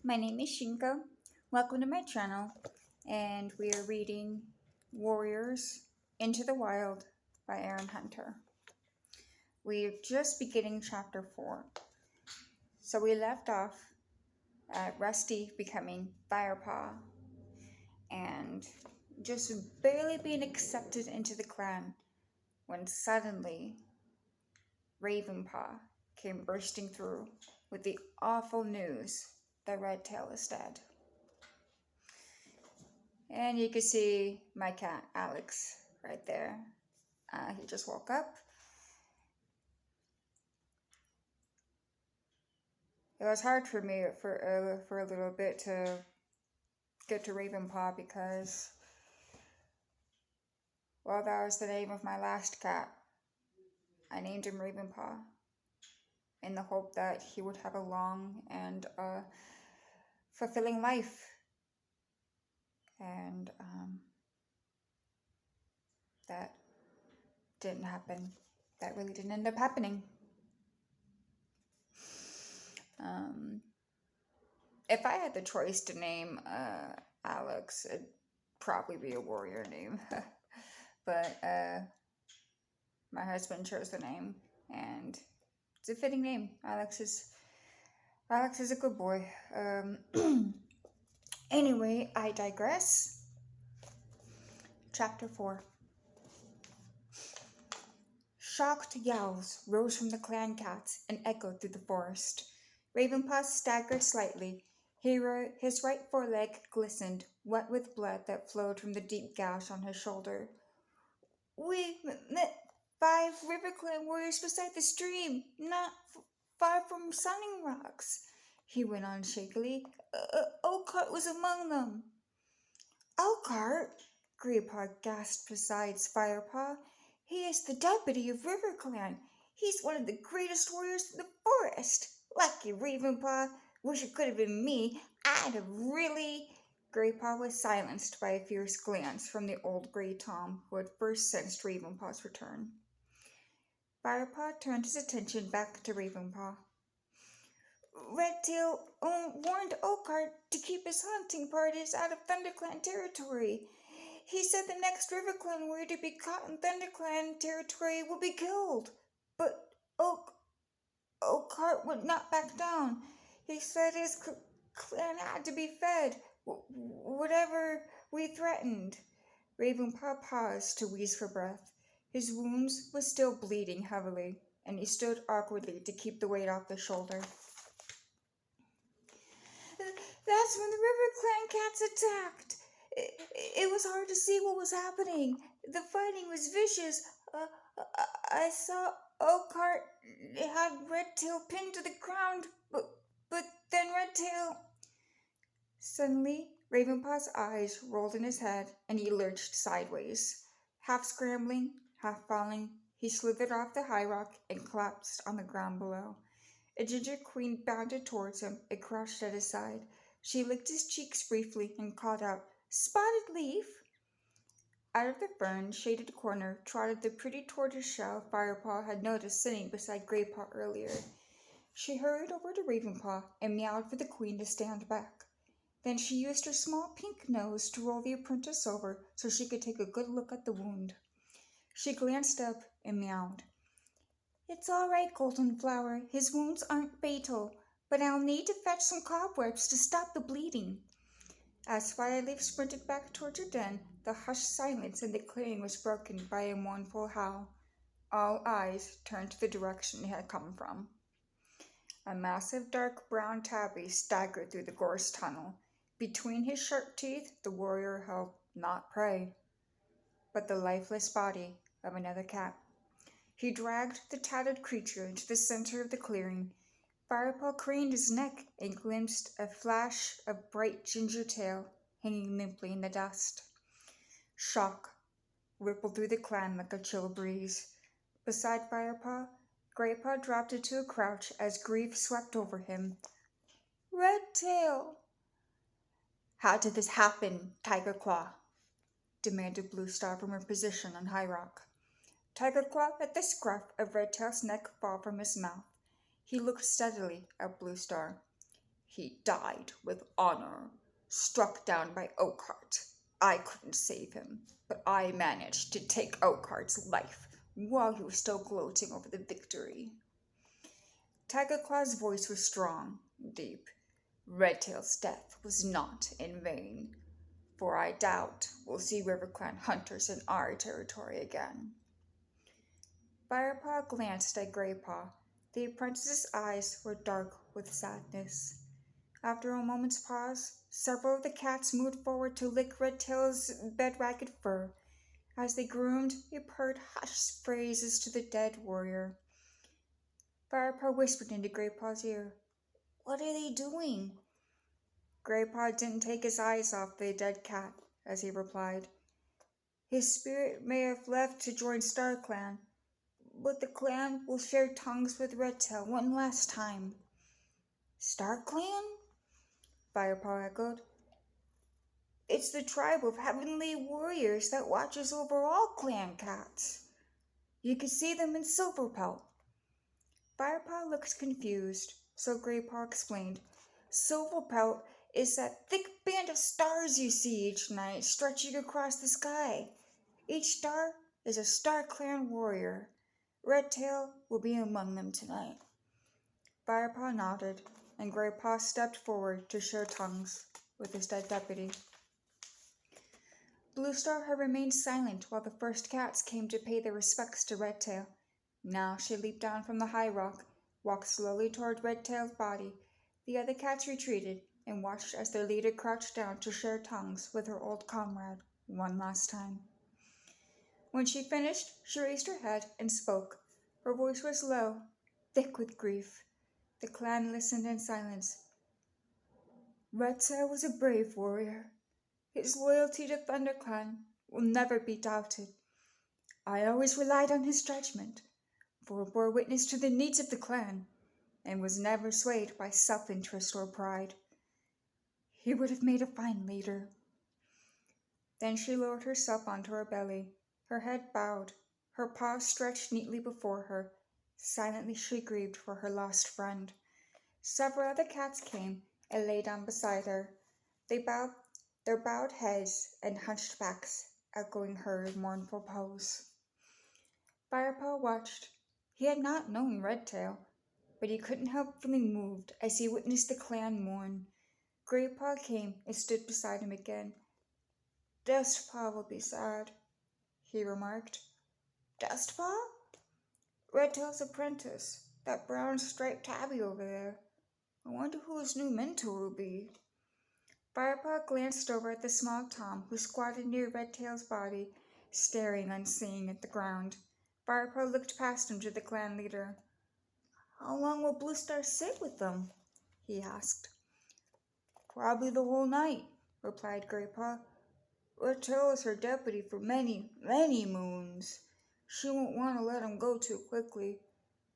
My name is Shinko. Welcome to my channel, and we are reading Warriors Into the Wild by Erin Hunter. We're just beginning chapter 4. So we left off at Rusty becoming Firepaw and just barely being accepted into the clan when suddenly Ravenpaw came bursting through with the awful news that Redtail is dead. And you can see my cat, Alex, right there. He just woke up. It was hard for me for a little bit to get to Ravenpaw because, well, that was the name of my last cat. I named him Ravenpaw in the hope that he would have a long and fulfilling life. And that didn't happen. That really didn't end up happening. Um, if I had the choice to name Alex, it'd probably be a warrior name. But my husband chose the name, and it's a fitting name. Alex is a good boy. Anyway, I digress. Chapter 4. Shocked yowls rose from the clan cats and echoed through the forest. Ravenpaw staggered slightly. His right foreleg glistened, wet with blood that flowed from the deep gash on his shoulder. We met 5 River Clan warriors beside the stream, not far from Sunning Rocks, he went on shakily. Oakheart was among them. Oakheart? Greypaw gasped beside Firepaw. He is the deputy of River Clan. He's one of the greatest warriors in the forest. Lucky Ravenpaw. Wish it could have been me. I'd have really... Greypaw was silenced by a fierce glance from the old Grey Tom who had first sensed Ravenpaw's return. Firepaw turned his attention back to Ravenpaw. Redtail warned Oakheart to keep his hunting parties out of ThunderClan territory. He said the next RiverClan warrior to be caught in ThunderClan territory will be killed. But Oakheart would not back down. He said his clan had to be fed, whatever we threatened. Ravenpaw paused to wheeze for breath. His wounds were still bleeding heavily, and he stood awkwardly to keep the weight off his shoulder. That's when the River Clan cats attacked. It was hard to see what was happening. The fighting was vicious. I saw Oakheart had Redtail pinned to the ground, but then Redtail... Suddenly, Ravenpaw's eyes rolled in his head, and he lurched sideways. Half scrambling, half falling, he slithered off the high rock and collapsed on the ground below. A ginger queen bounded towards him and crouched at his side. She licked his cheeks briefly and called out, "Spotted Leaf!" Out of the fern-shaded corner trotted the pretty tortoiseshell Firepaw had noticed sitting beside Greypaw earlier. She hurried over to Ravenpaw and meowed for the queen to stand back. Then she used her small pink nose to roll the apprentice over so she could take a good look at the wound. She glanced up and meowed. "It's all right, Golden Flower. His wounds aren't fatal, but I'll need to fetch some cobwebs to stop the bleeding." As Fireleaf sprinted back towards her den, the hushed silence in the clearing was broken by a mournful howl. All eyes turned to the direction it had come from. A massive dark brown tabby staggered through the gorse tunnel. Between his sharp teeth, the warrior held not prey, but the lifeless body of another cat. He dragged the tattered creature into the center of the clearing. Firepaw craned his neck and glimpsed a flash of bright ginger tail hanging limply in the dust. Shock rippled through the clan like a chill breeze. Beside Firepaw, Greypaw dropped into a crouch as grief swept over him. "Redtail!" "How did this happen, Tigerclaw?" demanded Bluestar from her position on High Rock. Tigerclaw let the scruff of Redtail's neck fall from his mouth. He looked steadily at Bluestar. He died with honor, struck down by Oakheart. I couldn't save him, but I managed to take Oakheart's life while he was still gloating over the victory. Tiger Claw's voice was strong, deep. Redtail's death was not in vain, for I doubt we'll see River Clan hunters in our territory again. Firepaw glanced at Greypaw. The apprentice's eyes were dark with sadness. After a moment's pause, several of the cats moved forward to lick Redtail's bed-ragged fur. As they groomed, he purred hushed phrases to the dead warrior. Firepaw whispered into Greypaw's ear, "What are they doing?" Greypaw didn't take his eyes off the dead cat as he replied, "His spirit may have left to join StarClan, but the clan will share tongues with Redtail one last time." "StarClan?" Firepaw echoed. "It's the tribe of heavenly warriors that watches over all clan cats. You can see them in Silverpelt." Firepaw looked confused, so Greypaw explained. "Silverpelt is that thick band of stars you see each night stretching across the sky. Each star is a StarClan warrior. Redtail will be among them tonight." Firepaw nodded, and Greypaw stepped forward to share tongues with his dead deputy. Bluestar had remained silent while the first cats came to pay their respects to Redtail. Now she leaped down from the high rock, walked slowly toward Redtail's body. The other cats retreated and watched as their leader crouched down to share tongues with her old comrade one last time. When she finished, she raised her head and spoke. Her voice was low, thick with grief. The clan listened in silence. "Redtail was a brave warrior. His loyalty to ThunderClan will never be doubted. I always relied on his judgment, for it bore witness to the needs of the clan, and was never swayed by self-interest or pride. He would have made a fine leader." Then she lowered herself onto her belly, her head bowed, her paws stretched neatly before her. Silently she grieved for her lost friend. Several other cats came and lay down beside her. They bowed their bowed heads and hunched backs, echoing her mournful pose. Firepaw watched. He had not known Redtail, but he couldn't help feeling moved as he witnessed the clan mourn. Greypaw came and stood beside him again. "Dustpaw will be sad," he remarked. "Dustpaw?" "Redtail's apprentice, that brown striped tabby over there. I wonder who his new mentor will be." Firepaw glanced over at the small Tom, who squatted near Redtail's body, staring unseeing at the ground. Firepaw looked past him to the clan leader. "How long will Bluestar sit with them?" he asked. "Probably the whole night," replied Greypaw. "Redtail is her deputy for many, many moons. She won't want to let him go too quickly.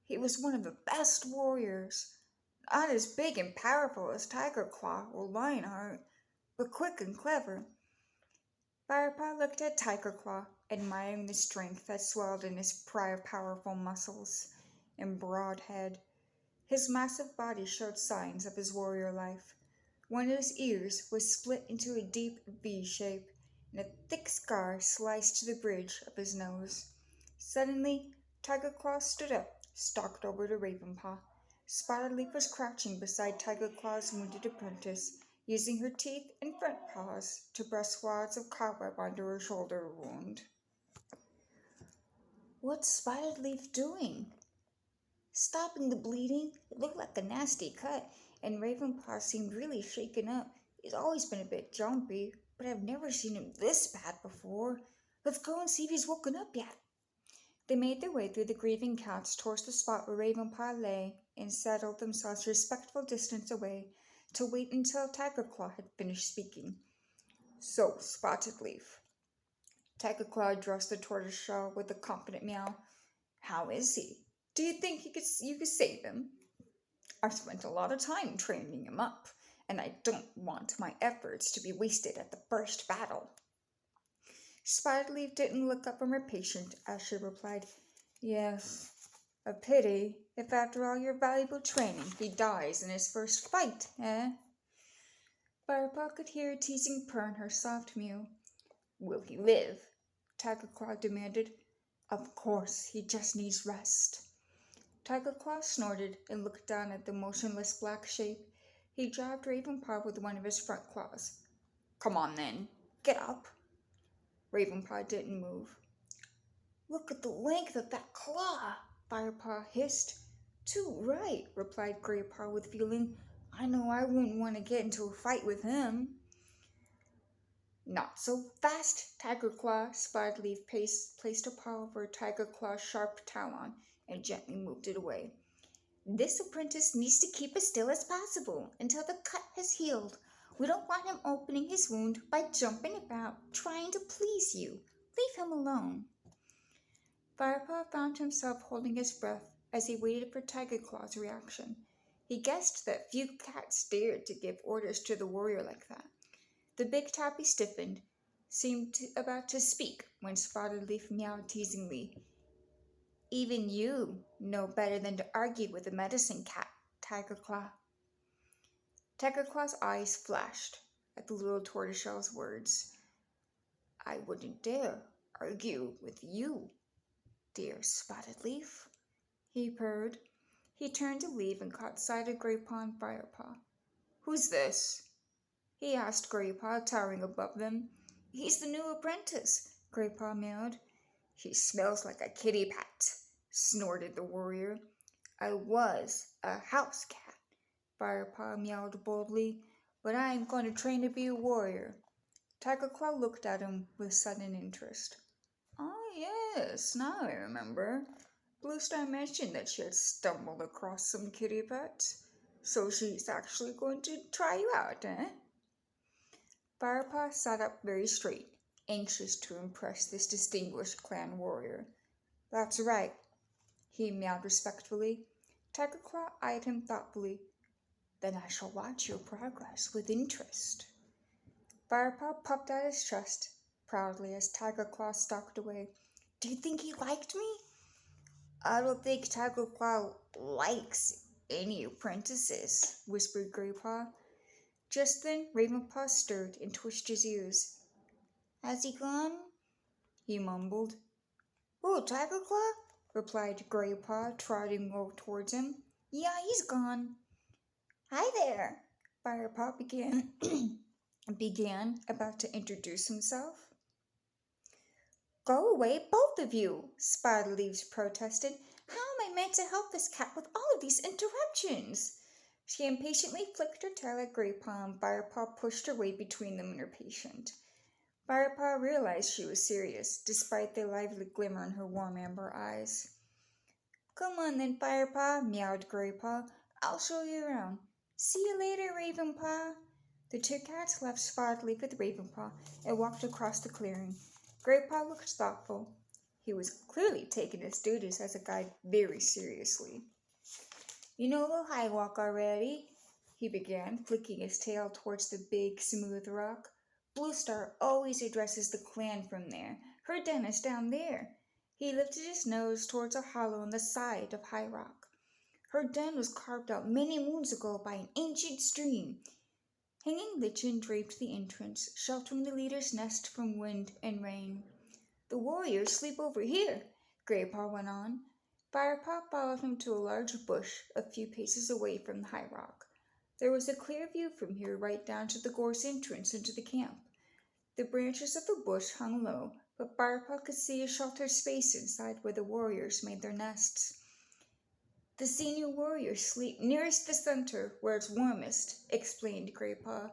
He was one of the best warriors. Not as big and powerful as Tiger Claw or Lionheart, but quick and clever." Firepaw looked at Tiger Claw, admiring the strength that swelled in his powerful muscles and broad head. His massive body showed signs of his warrior life. One of his ears was split into a deep V shape, and a thick scar sliced to the bridge of his nose. Suddenly, Tiger Claw stood up, stalked over to Ravenpaw. Spotted Leaf was crouching beside Tiger Claw's wounded apprentice, using her teeth and front paws to brush swaths of cobweb under her shoulder wound. "What's Spotted Leaf doing?" "Stopping the bleeding. It looked like a nasty cut, and Ravenpaw seemed really shaken up. He's always been a bit jumpy, but I've never seen him this bad before. Let's go and see if he's woken up yet." They made their way through the grieving cats towards the spot where Ravenpaw lay and settled themselves a respectful distance away to wait until Tiger Claw had finished speaking. "So, Spotted Leaf." Tiger Claw addressed the tortoiseshell with a confident meow. "How is he? Do you think you could save him? I've spent a lot of time training him up, and I don't want my efforts to be wasted at the first battle." Spotted Leaf didn't look up from her patient as she replied, "Yes, a pity. If after all your valuable training he dies in his first fight, eh? Firepaw could hear a teasing purr in her soft mew. Will he live? Tiger Claw demanded. Of course, he just needs rest. Tiger Claw snorted and looked down at the motionless black shape. He jabbed Ravenpaw with one of his front claws. Come on then, get up. Ravenpaw didn't move. Look at the length of that claw, Firepaw hissed. Too right, replied Greypaw with feeling. I know I wouldn't want to get into a fight with him. Not so fast, Tiger Claw. Spotted Leaf placed a paw over Tiger Claw's sharp talon and gently moved it away. This apprentice needs to keep as still as possible until the cut has healed. We don't want him opening his wound by jumping about, trying to please you. Leave him alone. Firepaw found himself holding his breath as he waited for Tiger Claw's reaction. He guessed that few cats dared to give orders to the warrior like that. The big tabby stiffened, seemed about to speak when Spotted Leaf meowed teasingly. Even you know better than to argue with a medicine cat, Tiger Claw. Tiger Claw's eyes flashed at the little tortoiseshell's words. I wouldn't dare argue with you, dear Spotted Leaf, he purred. He turned to leave and caught sight of Greypaw and Firepaw. Who's this? He asked Greypaw, towering above them. He's the new apprentice, Greypaw meowed. He smells like a kitty pet, snorted the warrior. I was a house cat, Firepaw meowed boldly, but I am going to train to be a warrior. Tiger Claw looked at him with sudden interest. Oh, yes, now I remember. Bluestar mentioned that she had stumbled across some kitty pets. So she's actually going to try you out, eh? Firepaw sat up very straight, anxious to impress this distinguished clan warrior. That's right, he meowed respectfully. Tiger Claw eyed him thoughtfully. Then I shall watch your progress with interest. Firepaw puffed out his chest proudly as Tiger Claw stalked away. Do you think he liked me? I don't think Tiger Claw likes any apprentices, whispered Greypaw. Just then Ravenpaw stirred and twitched his ears. Has he gone? He mumbled. Oh, Tiger Claw? Replied Greypaw, trotting towards him. Yeah, he's gone. Hi there, Firepaw began about to introduce himself. Go away, both of you, Spotted Leaves protested. How am I meant to help this cat with all of these interruptions? She impatiently flicked her tail at Greypaw, and Firepaw pushed her way between them and her patient. Firepaw realized she was serious, despite the lively glimmer in her warm amber eyes. Come on then, Firepaw, meowed Greypaw. I'll show you around. See you later, Ravenpaw. The two cats left Spotted Leaf with Ravenpaw and walked across the clearing. Greypaw looked thoughtful. He was clearly taking his duties as a guide very seriously. You know the high walk already, he began, flicking his tail towards the big, smooth rock. Bluestar always addresses the clan from there. Her den is down there. He lifted his nose towards a hollow in the side of High Rock. Her den was carved out many moons ago by an ancient stream. Hanging lichen draped the entrance, sheltering the leader's nest from wind and rain. The warriors sleep over here, Greypaw went on. Firepaw followed him to a large bush a few paces away from the high rock. There was a clear view from here right down to the gorse entrance into the camp. The branches of the bush hung low, but Firepaw could see a sheltered space inside where the warriors made their nests. The senior warriors sleep nearest the center, where it's warmest, explained Greypaw.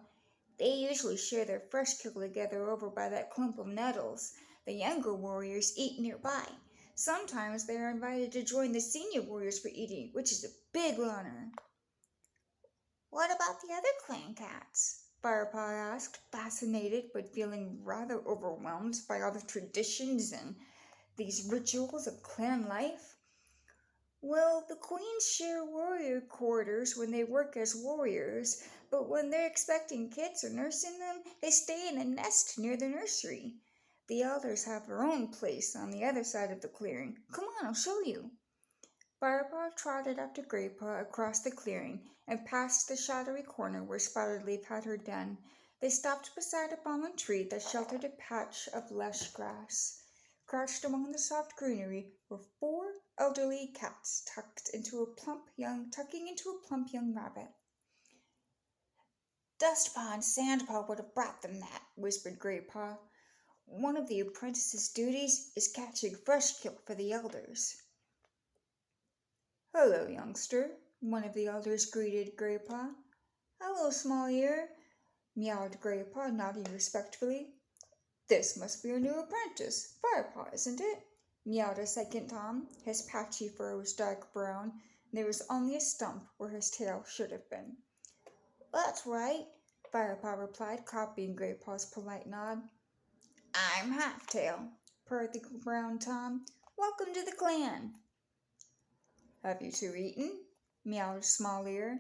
They usually share their fresh kill together over by that clump of nettles. The younger warriors eat nearby. Sometimes they are invited to join the senior warriors for eating, which is a big honor. What about the other clan cats? Firepaw asked, fascinated but feeling rather overwhelmed by all the traditions and these rituals of clan life. Well, the queens share warrior quarters when they work as warriors, but when they're expecting kids or nursing them, they stay in a nest near the nursery. The elders have their own place on the other side of the clearing. Come on, I'll show you. Firepaw trotted after Graypaw across the clearing and past the shadowy corner where Spotted Leaf had her den. They stopped beside a fallen tree that sheltered a patch of lush grass. Crouched among the soft greenery were four elderly cats tucking into a plump young rabbit. Dustpaw and Sandpaw would have brought them that, whispered Graypaw. One of the apprentice's duties is catching fresh kill for the elders. Hello, youngster, one of the elders greeted Graypaw. Hello, Small Ear, meowed Graypaw, nodding respectfully. This must be your new apprentice, Firepaw, isn't it? Meowed a second Tom. His patchy fur was dark brown, and there was only a stump where his tail should have been. That's right, Firepaw replied, copying Graypaw's polite nod. I'm Halftail, purred the brown Tom. Welcome to the clan. Have you two eaten? Meowed Small Ear.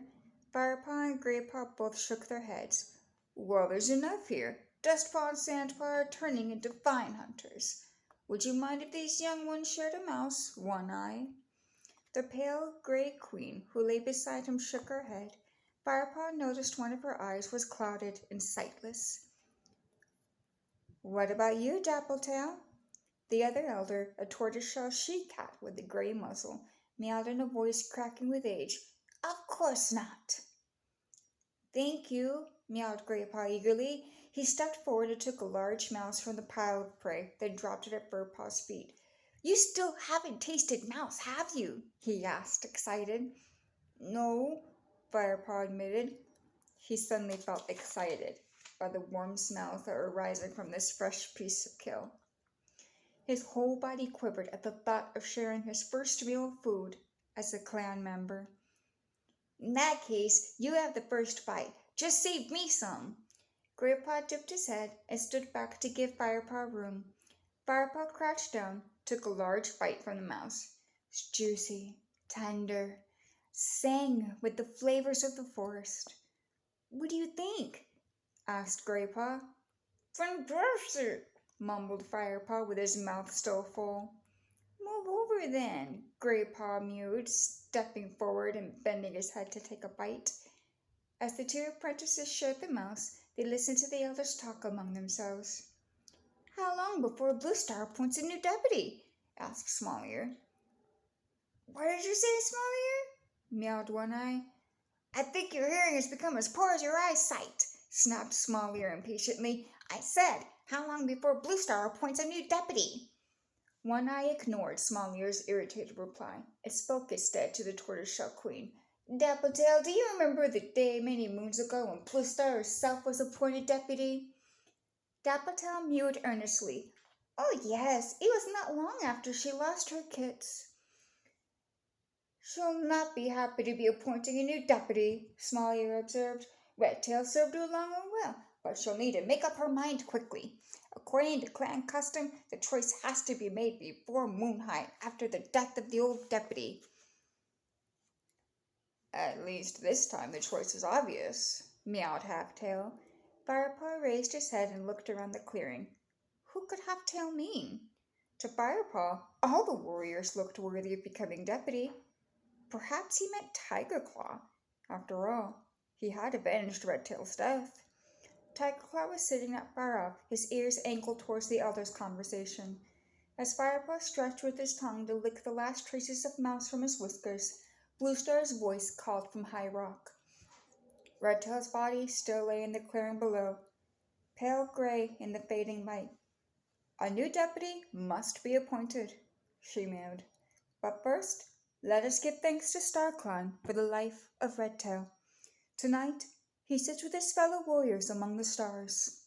Firepaw and Graypaw both shook their heads. Well, there's enough here. Dustpaw and Sandpaw are turning into fine hunters. Would you mind if these young ones shared a mouse, One Eye? The pale gray queen who lay beside him shook her head. Firepaw noticed one of her eyes was clouded and sightless. What about you, Dappletail? The other elder, a tortoiseshell she-cat with a gray muzzle, meowed in a voice cracking with age. Of course not. Thank you, meowed Graypaw eagerly. He stepped forward and took a large mouse from the pile of prey, then dropped it at Furpaw's feet. You still haven't tasted mouse, have you? He asked, excited. No, Firepaw admitted. He suddenly felt excited by the warm smells that were rising from this fresh piece of kill. His whole body quivered at the thought of sharing his first meal of food as a clan member. In that case, you have the first bite. Just save me some. Graypaw dipped his head and stood back to give Firepaw room. Firepaw crouched down, took a large bite from the mouse. It's juicy, tender, sang with the flavors of the forest. What do you think? Asked Graypaw. Fantastic, mumbled Firepaw with his mouth still full. Move over then, Graypaw mewed, stepping forward and bending his head to take a bite. As the two apprentices shared the mouse, they listened to the elders talk among themselves. How long before Blue Star appoints a new deputy? Asked Small Ear. What did you say, Small Ear? Meowed One Eye. I think your hearing has become as poor as your eyesight, snapped Small Ear impatiently. I said, how long before Blue Star appoints a new deputy? One Eye ignored Small Ear's irritated reply and spoke instead to the tortoiseshell queen. Dappletail, do you remember the day many moons ago when Blue Star herself was appointed deputy? Dappletail mewed earnestly. Oh yes, it was not long after she lost her kits. She'll not be happy to be appointing a new deputy, Small Ear observed. Redtail served her long and well, but she'll need to make up her mind quickly. According to clan custom, the choice has to be made before moon high after the death of the old deputy. At least this time the choice is obvious, meowed Halftail. Firepaw raised his head and looked around the clearing. Who could Halftail mean? To Firepaw, all the warriors looked worthy of becoming deputy. Perhaps he meant Tigerclaw. After all, he had avenged Redtail's death. Tigerclaw was sitting not far off, his ears angled towards the elders' conversation. As Firepaw stretched with his tongue to lick the last traces of mouse from his whiskers, Blue Star's voice called from high rock. Redtail's body still lay in the clearing below, pale gray in the fading light. A new deputy must be appointed, she mewed. But first, let us give thanks to StarClan for the life of Redtail. Tonight, he sits with his fellow warriors among the stars.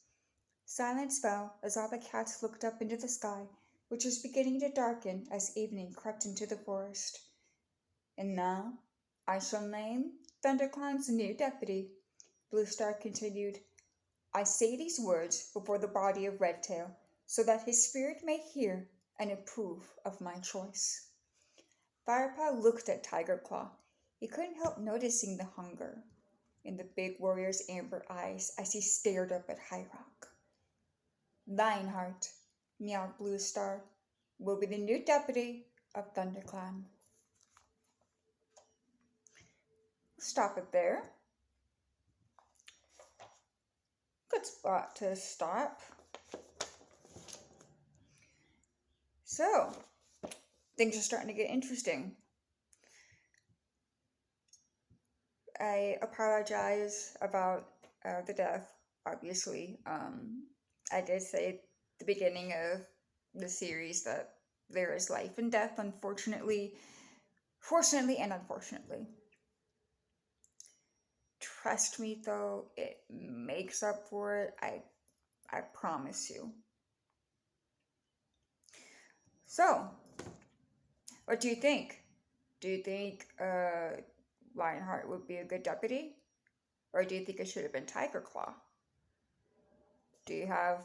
Silence fell as all the cats looked up into the sky, which was beginning to darken as evening crept into the forest. And now, I shall name ThunderClan's new deputy, Blue Star continued. I say these words before the body of Redtail, so that his spirit may hear and approve of my choice. Firepaw looked at Tigerclaw. He couldn't help noticing the hunger in the big warrior's amber eyes as he stared up at High Rock. Thine heart, meowed Blue Star, will be the new deputy of ThunderClan. stop it there. Good spot to stop. So, things are starting to get interesting. I apologize about the death, obviously. I did say at the beginning of the series that there is life and death, unfortunately. Fortunately and unfortunately. Trust me, though, it makes up for it. I promise you. So, what do you think? Do you think Lionheart would be a good deputy? Or do you think it should have been Tiger Claw? Do you have